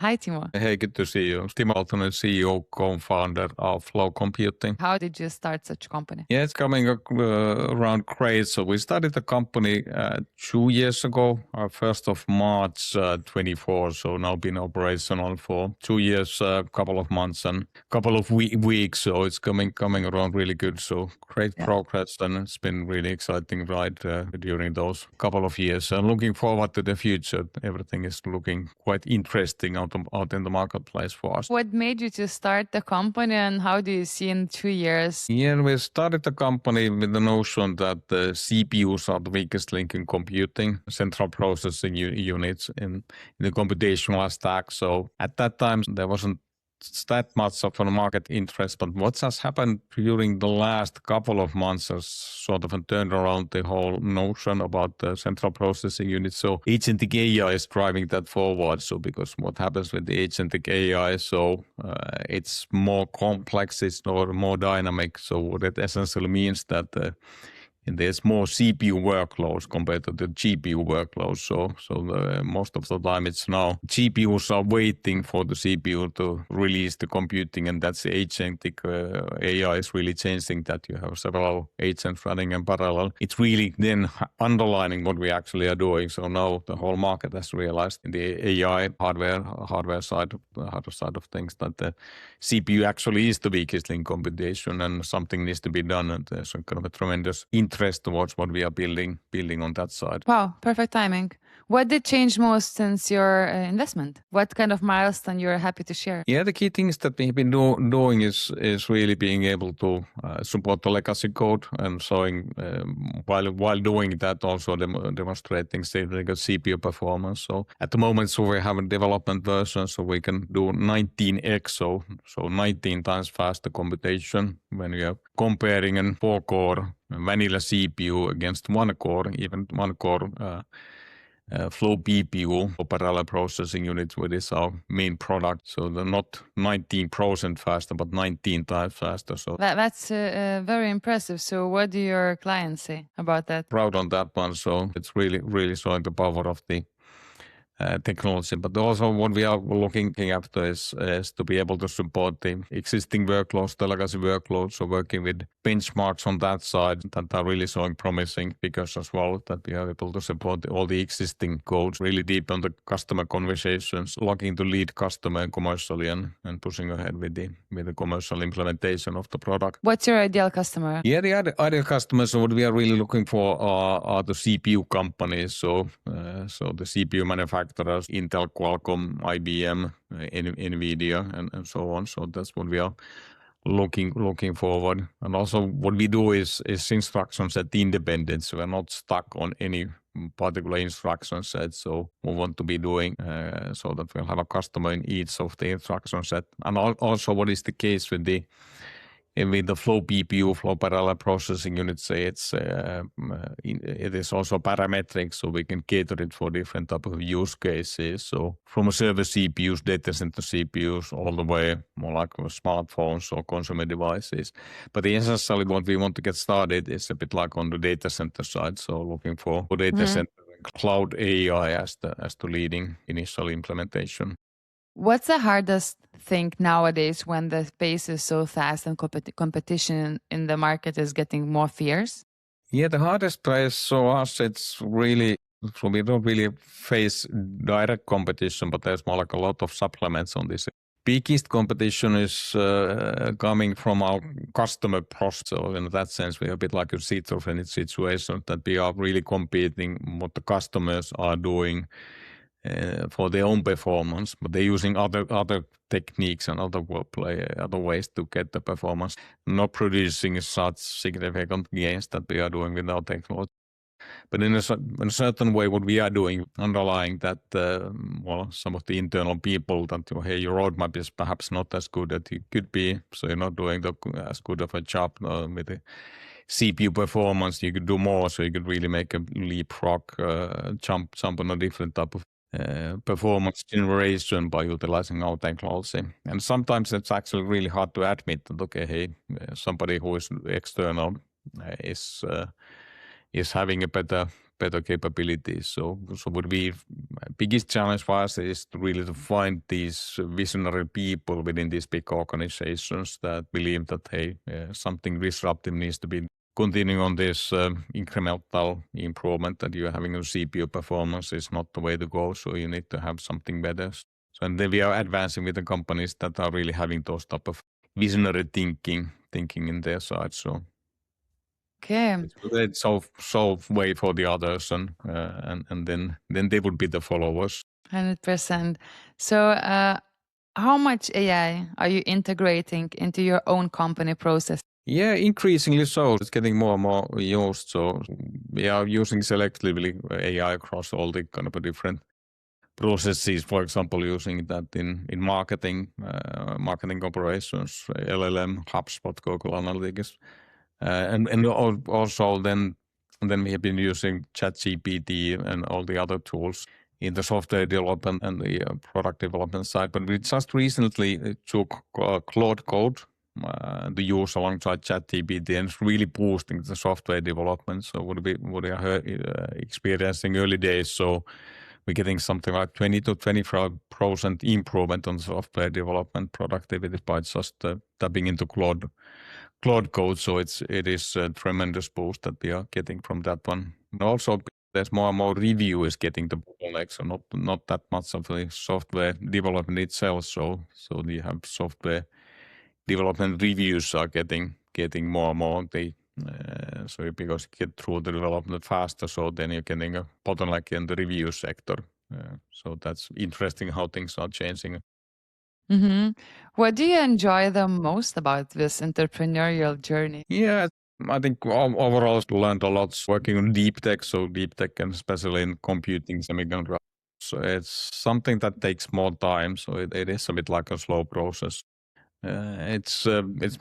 Hi, Timo. Hey, good to see you. Timo Valtonen, CEO, co-founder of Flow Computing. How did you start such a company? Yeah, it's coming around great. So we started the company 2 years ago, 1st of March 24. So now been operational for 2 years, couple of months and couple of weeks. So it's coming around really good. So great progress, and it's been really exciting ride during those couple of years. And looking forward to the future. Everything is looking quite interesting out in the marketplace for us. What made you to start the company, and how do you see in 2 years? Yeah, we started the company with the notion that the CPUs are the weakest link in computing, central processing units in the computational stack. So at that time, there wasn't that much of a market interest, but what has happened during the last couple of months has sort of turned around the whole notion about the central processing units. So agentic AI is driving that forward. So because what happens with the agentic AI, so it's more complex, it's more dynamic. So what it essentially means that there's more CPU workloads compared to the GPU workloads. So most of the time it's now GPUs are waiting for the CPU to release the computing, and that's the agentic AI is really changing that. You have several agents running in parallel. It's really then underlining what we actually are doing. So now the whole market has realized in the AI hardware side of things that the CPU actually is the weakest link computation, and something needs to be done. And there's a kind of a tremendous interest towards what we are building on that side. Wow, perfect timing. What did change most since your investment? What kind of milestone you're happy to share? Yeah, the key things that we've been doing is really being able to support the legacy code, and showing while doing that also demonstrating significant CPU performance. So at the moment, so we have a development version, so we can do 19x, so 19 times faster computation when we are comparing a 4-core vanilla CPU against 1-core, even 1-core Flow BPU or parallel processing unit, which is our main product. So they're not 19% faster, but 19 times faster. So That's very impressive. So what do your clients say about that? proud on that one. So it's really showing the power of the technology, but also what we are looking after is to be able to support the existing workloads, the legacy workloads. So working with benchmarks on that side that are really showing promising figures as well, that we are able to support all the existing codes, really deep on the customer conversations, looking to lead customer commercially and pushing ahead with the commercial implementation of the product. What's your ideal customer? Yeah, the ideal customers, what we are really looking for are the CPU companies. So the CPU manufacturers, Intel, Qualcomm, IBM, NVIDIA, and so on. So that's what we are looking forward. And also what we do is instruction set independent. So we're not stuck on any particular instruction set. So we want to be doing so that we'll have a customer in each of the instruction set. And also what is the case with the Flow BPU, Flow Parallel Processing Unit, say it is also parametric, so we can cater it for different type of use cases. So from a server CPUs, data center CPUs, all the way more like smartphones or consumer devices. But essentially what we want to get started is a bit like on the data center side. So looking for data center cloud AI as the leading initial implementation. What's the hardest thing nowadays when the pace is so fast and competition in the market is getting more fierce? Yeah, the hardest place for us, it's really, so we don't really face direct competition, but there's more like a lot of supplements on this. Biggest competition is coming from our customer process. So in that sense, we're a bit like a schizophrenic situation that we are really competing what the customers are doing for their own performance, but they're using other techniques and other ways to get the performance, not producing such significant gains that we are doing with our technology. But in a certain way, what we are doing, underlying that, some of the internal people that, hey, your roadmap is perhaps not as good as it could be, so you're not doing as good of a job with the CPU performance. You could do more, so you could really make a leapfrog, jump on a different type of performance generation by utilizing our technology. And sometimes it's actually really hard to admit that, okay, hey, somebody who is external is having a better better capabilities. So would be biggest challenge for us is to really to find these visionary people within these big organizations that believe that hey, something disruptive needs to be continuing on this incremental improvement that you're having on CPU performance is not the way to go. So you need to have something better. So and then we are advancing with the companies that are really having those type of visionary thinking in their side. So Okay, it's solve way for the others, and then they would be the followers. 100%. So, how much AI are you integrating into your own company process? Yeah, increasingly so. It's getting more and more used. So we are using selectively AI across all the kind of different processes. For example, using that in marketing, marketing operations, LLM, HubSpot, Google Analytics, also then we have been using ChatGPT and all the other tools in the software development and the product development side. But we just recently took Claude Code the use alongside ChatGPT, and it's really boosting the software development. So what we are experiencing early days. So we're getting something like 20 to 25% improvement on software development productivity by just tapping into Claude Code. So it is a tremendous boost that we are getting from that one. And also, there's more and more reviewers getting the bottleneck, so not that much of the software development itself. So you have software development reviews are getting more and more. So because you get through the development faster, so then you're getting a bottleneck in the review sector. So that's interesting how things are changing. Hmm. What do you enjoy the most about this entrepreneurial journey? Yeah, I think overall I learned a lot working on deep tech. So deep tech and especially in computing semiconductor. So it's something that takes more time. So it is a bit like a slow process. It's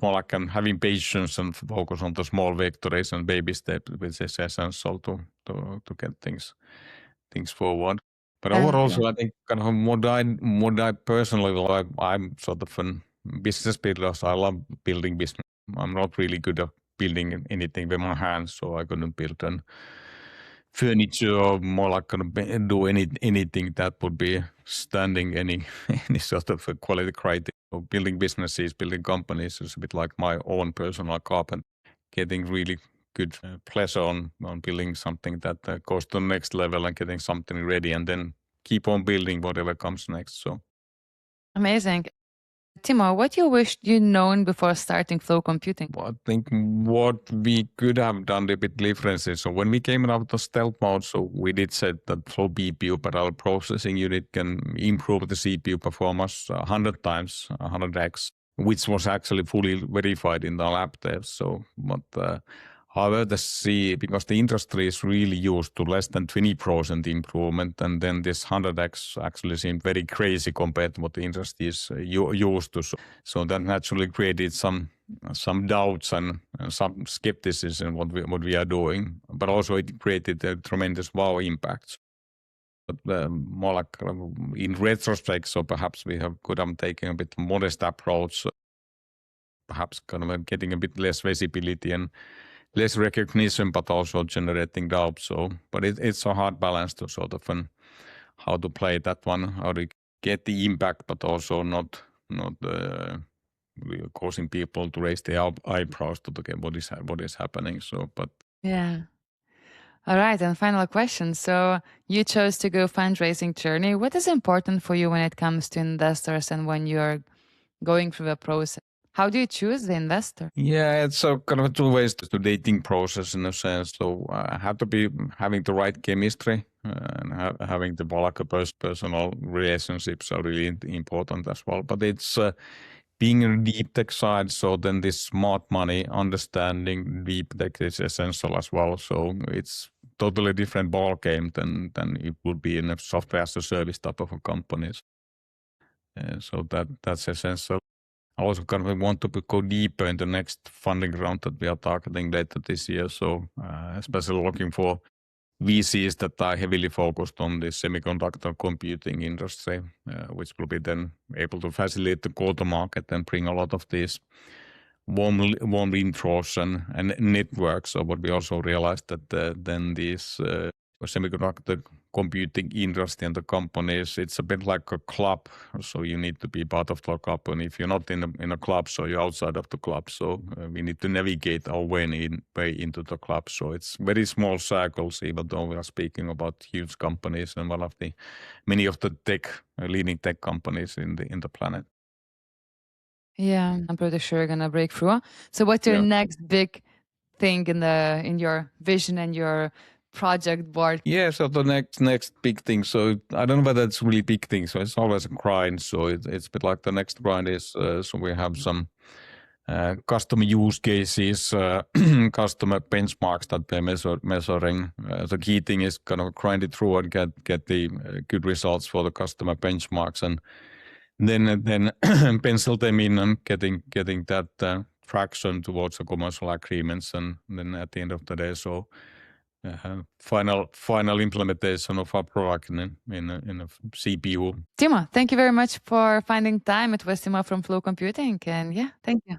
more like having patience and focus on the small victories and baby steps, which is essential to get things forward. But overall, Yeah. so I think kind of what I personally like, I'm sort of a business builder. So I love building business. I'm not really good at building anything with my hands, so I couldn't build an furniture or more like kind of do anything that would be standing any any sort of a quality criteria. So building businesses, building companies is a bit like my own personal carpenter. Getting really good pleasure on building something that goes to the next level and getting something ready, and then keep on building whatever comes next. So Amazing. Timo, what you wished you'd known before starting Flow Computing? I think what we could have done a bit different is, so when we came out of stealth mode, so we did say that Flow BPU parallel processing unit can improve the CPU performance 100 times, 100x, which was actually fully verified in the lab test. So, but however, because the industry is really used to less than 20% improvement, and then this 100x actually seemed very crazy compared to what the industry is used to. So that naturally created some doubts and some skepticism in what we are doing, but also it created a tremendous wow impact. But more like in retrospect, so perhaps we could have taken a bit modest approach, perhaps kind of getting a bit less visibility and less recognition, but also generating doubt. So, but it's a hard balance to sort of how to play that one, how to get the impact, but also not causing people to raise their eyebrows to okay, what is happening. So, but Yeah. All right. And final question. So you chose to go fundraising journey. What is important for you when it comes to investors and when you're going through the process? How do you choose the investor? yeah, it's a kind of two ways to dating process in a sense. So I have to be having the right chemistry and having the like personal relationships are really important as well. But it's being in deep tech side, so then this smart money understanding deep tech is essential as well. So it's totally different ball game than it would be in a software as a service type of a companies. So that's essential. I also kind of want to go deeper in the next funding round that we are targeting later this year. So especially looking for VCs that are heavily focused on the semiconductor computing industry, which will be then able to facilitate the go-to-market and bring a lot of these warm intros and networks. So what we also realized that then these semiconductor computing industry and the companies, it's a bit like a club. So you need to be part of the club, and if you're not in a club, so you're outside of the club. So we need to navigate our way into the club. So it's very small circles, even though we are speaking about huge companies and many of the leading tech companies in the planet. Yeah, I'm pretty sure you're gonna break through. So what's your Yeah. next big thing in your vision and your project board? Yeah, so the next big thing. So I don't know whether it's really big thing. So it's always a grind. So it's a bit like the next grind is. So we have some customer use cases, customer benchmarks that we're measuring. The key thing is kind of grind it through and get the good results for the customer benchmarks, and then pencil them in and getting that traction towards the commercial agreements, and then at the end of the day, so final implementation of our product in a CPU. Timo, thank you very much for finding time. It was Timo from Flow Computing, and yeah, thank you.